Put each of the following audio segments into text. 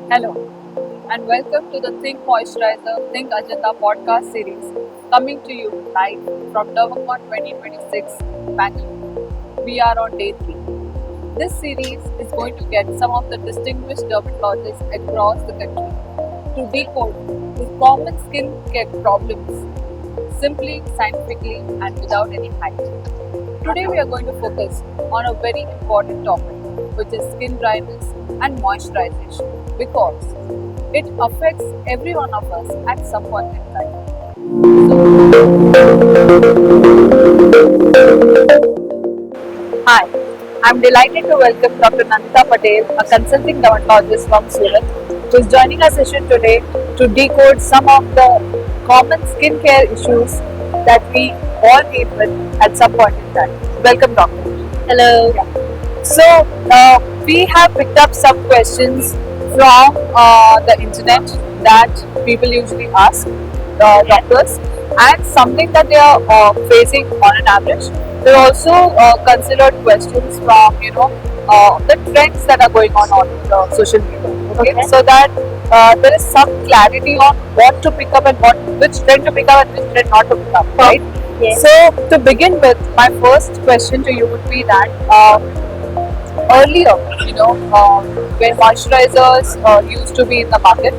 Hello, and welcome to the Think Moisturizer, Think Ajanta podcast series coming to you live from Dermacon 2026, Bangalore. We are on day 3. This series is going to get some of the distinguished dermatologists across the country to decode the common skin care problems simply, scientifically, and without any hype. Today, we are going to focus on a very important topic, which is skin dryness and moisturization, because it affects every one of us at some point in time. Hi, I'm delighted to welcome Dr. Nandita Patel, a consulting dermatologist from Surat, who is joining our session today to decode some of the common skincare issues that we all deal with at some point in time. Welcome, Doctor. Hello. So, we have picked up some questions from the internet that people usually ask doctors, and something that they are facing on an average. There are also considered questions from the trends that are going on the social media. Okay, so that there is some clarity on what to pick up and which trend to pick up and which trend not to pick up, right? Yes. So to begin with, my first question to you would be that earlier, when moisturizers used to be in the market,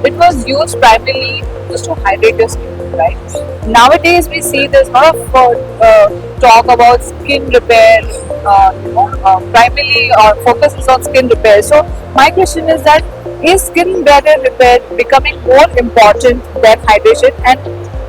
it was used primarily just to hydrate your skin, right? Nowadays, we see there's a lot of talk about skin repair. Primarily focuses on skin repair. So my question is skin barrier repair becoming more important than hydration, and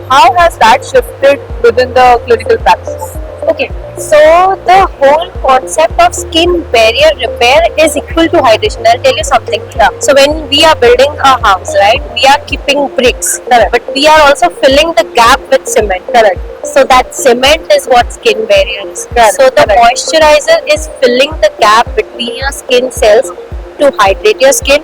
how has that shifted within the clinical practice? Okay. So the whole concept of skin barrier repair is equal to hydration. I'll tell you something. Yeah. So when we are building a house, right, we are keeping bricks, Correct. but we are also filling the gap with cement. Correct. So that cement is what skin barrier is. Correct. So the Correct. moisturizer is filling the gap between your skin cells to hydrate your skin,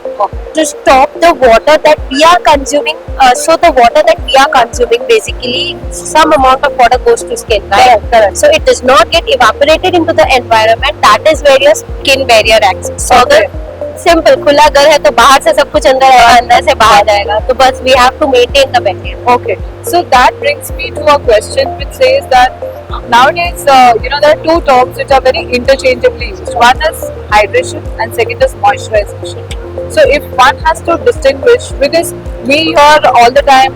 to stop the water that we are consuming. So the water that we are consuming, basically some amount of water goes to skin, right? Correct. Correct. So it does not get evaporated into the environment. That is where your skin barrier acts. So Okay. अगर simple खुला घर है तो बाहर से सब कुछ अंदर आएगा, अंदर से बाहर जाएगा, तो बस we have to maintain the barrier. Okay, so that brings me to a question which says that nowadays, there are two terms which are very interchangeably used. One is hydration and second is moisturization. So if one has to distinguish, because we hear all the time,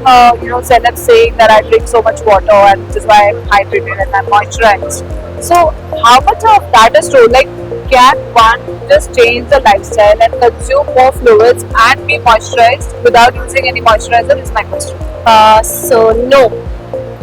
celebs saying that I drink so much water and which is why I'm hydrated and I'm moisturized. So how much of that is true? Like, can one just change the lifestyle and consume more fluids and be moisturized without using any moisturizer? Is my question. So no,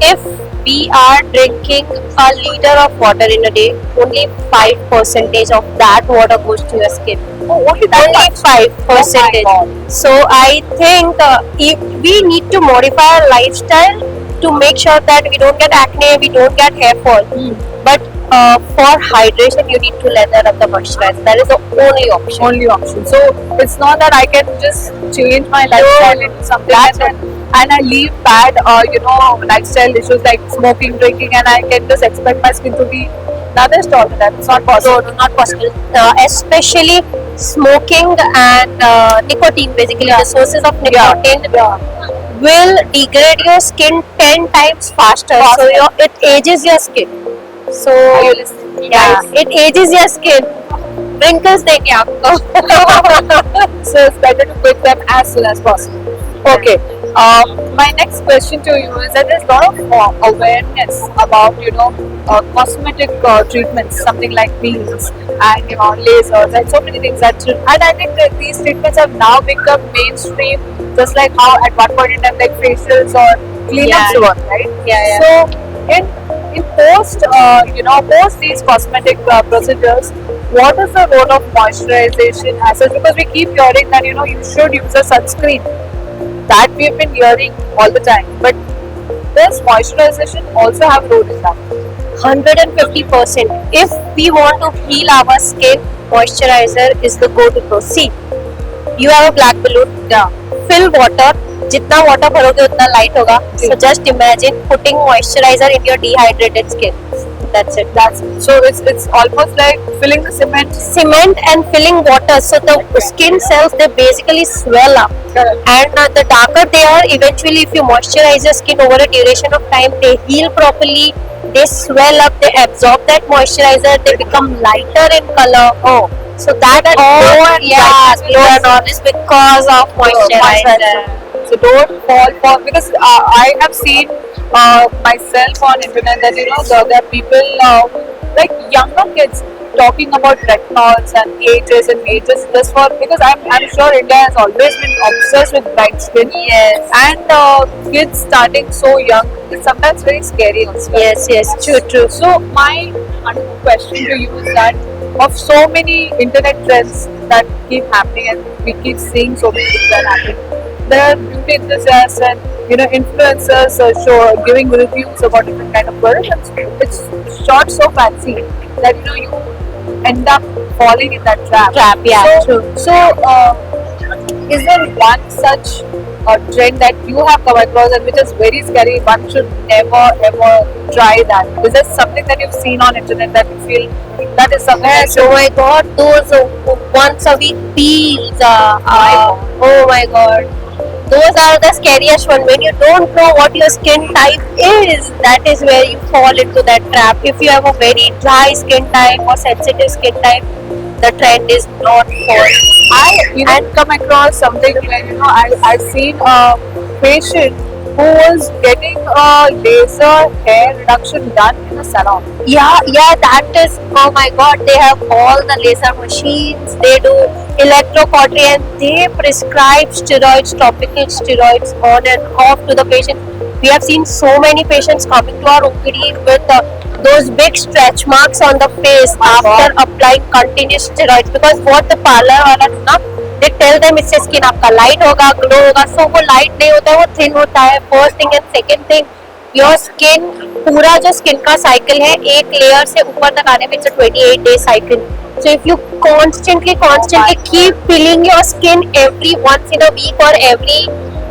if we are drinking a liter of water in a day, only 5% of that water goes to your skin. Oh, only that Only much? 5%. Oh my God. So I think if we need to modify our lifestyle to make sure that we don't get acne, we don't get hair fall. But for hydration, you need to lather up the moisturizer. That is the only option. Only option. So it's not that I can just change my lifestyle into something and I leave bad, lifestyle issues like smoking, drinking, and I can just expect my skin to be nourished all the time. It's not possible. No, not possible. Especially smoking and nicotine, basically the sources of nicotine will degrade your skin 10 times faster. So it ages your skin. So Are you listening? yeah, it ages your skin. Wrinkles देंगे आपको. So it's better to quit them as soon as possible. Okay. My next question to you is that there's a lot of awareness about cosmetic treatments, something like peels and lasers and so many things and I think that these treatments have now become mainstream, just like how at one point in time like facials or cleanups were, right? Yeah. So in post these cosmetic procedures, what is the role of moisturization as such? Because we keep hearing that you should use a sunscreen. That we've been hearing all the time, but does moisturization also have a role in that? 150%. If we want to heal our skin, moisturizer is the go-to. See, you have a black balloon. Yeah. Fill water. जितना water भरोगे उतना light होगा. So just imagine putting moisturizer in your dehydrated skin. That's it. So it's almost like filling the cement. Cement and filling water, so the skin cells, they basically swell up. Correct. And the darker they are, eventually if you moisturize your skin over a duration of time, they heal properly, they swell up, they absorb that moisturizer, they become lighter in color. Oh, So that all, glow and yeah, brightness glow is- and all is because of moisturizer. So don't fall for, because I have seen myself on internet that there are people like younger kids talking about retinols and ages and ages just for, because I'm sure India has always been obsessed with bright skin. Yes. And kids starting so young, it's sometimes very scary also. Yes, true. So my question to you is that of so many internet trends that keep happening and we keep seeing so many things that happen, there are beauty enthusiasts and influencers show giving reviews about different kind of products. And it's shot so fancy that you end up falling in that trap. Yeah, So, true. is there one such trend that you have come across and which is very scary? One should never ever try that. Is there something that you've seen on internet that you feel that is something that Yes, oh my god, those once a week peels. Oh my god. Those are the scariest one. When you don't know what your skin type is, that is where you fall into that trap. If you have a very dry skin type or sensitive skin type, the trend is not for. I come across something where I've seen a patient who was getting a laser hair reduction done in a salon. Yeah, that is, oh my god, they have all the laser machines, they do electrocautery, and they prescribe steroids, topical steroids on and off to the patient. We have seen so many patients coming to our OPD with those big stretch marks on the face after applying continuous steroids, because what the parlor wala do na, they tell them इससे skin आपका light होगा, glow होगा. So वो light नहीं होता है, वो thin होता है. First thing, and second thing, your skin, पूरा जो skin का cycle है, एक layer से ऊपर तक आने में it's a 28-day cycle. So if you constantly keep peeling your skin every once in a week or every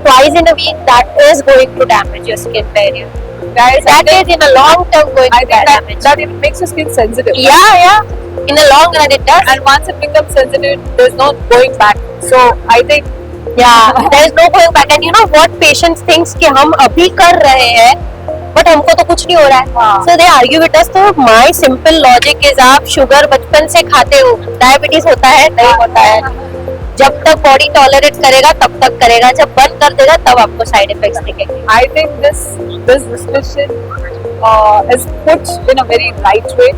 twice in a week, that is going to damage your skin barrier. Guys, That is in a long term going I to think damage. that it makes your skin sensitive. Yeah. In the long run it does. And once it becomes sensitive, there's no going back. So I think Yeah, there is no going back. And you know what patients thinks कि हम अभी कर रहे हैं, but हमको तो कुछ नहीं हो रहा है. हाँ. So they argue with us. तो my simple logic is, आप शुगर बचपन से खाते हो, डायबिटीज होता है नहीं होता है. जब तक बॉडी टॉलरेट करेगा तब तक करेगा, जब बंद कर देगा तब आपको साइड इफेक्ट्स दिखेंगे. I think this discussion is put in a very right way.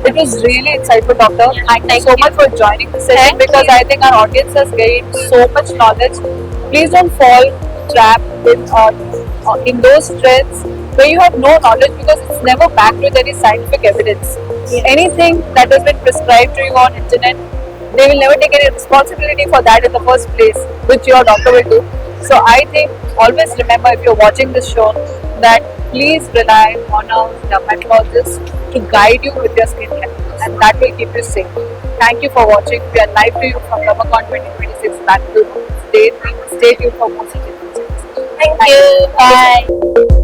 It was really insightful, Doctor. Thank you so much for joining the session, Thank because you. I think our audience has gained so much knowledge. Please don't fall trapped in those trends where you have no knowledge, because it's never backed with any scientific evidence. Anything that has been prescribed to you on internet, they will never take any responsibility for that in the first place, which your doctor will do. So I think always remember, if you're watching this show, that please rely on a dermatologist to guide you with your skin care, and that will keep you safe. Thank you for watching. We are live to you from Ramadan 2026 Bangalore. Stay tuned for more such information. Thank you. Bye.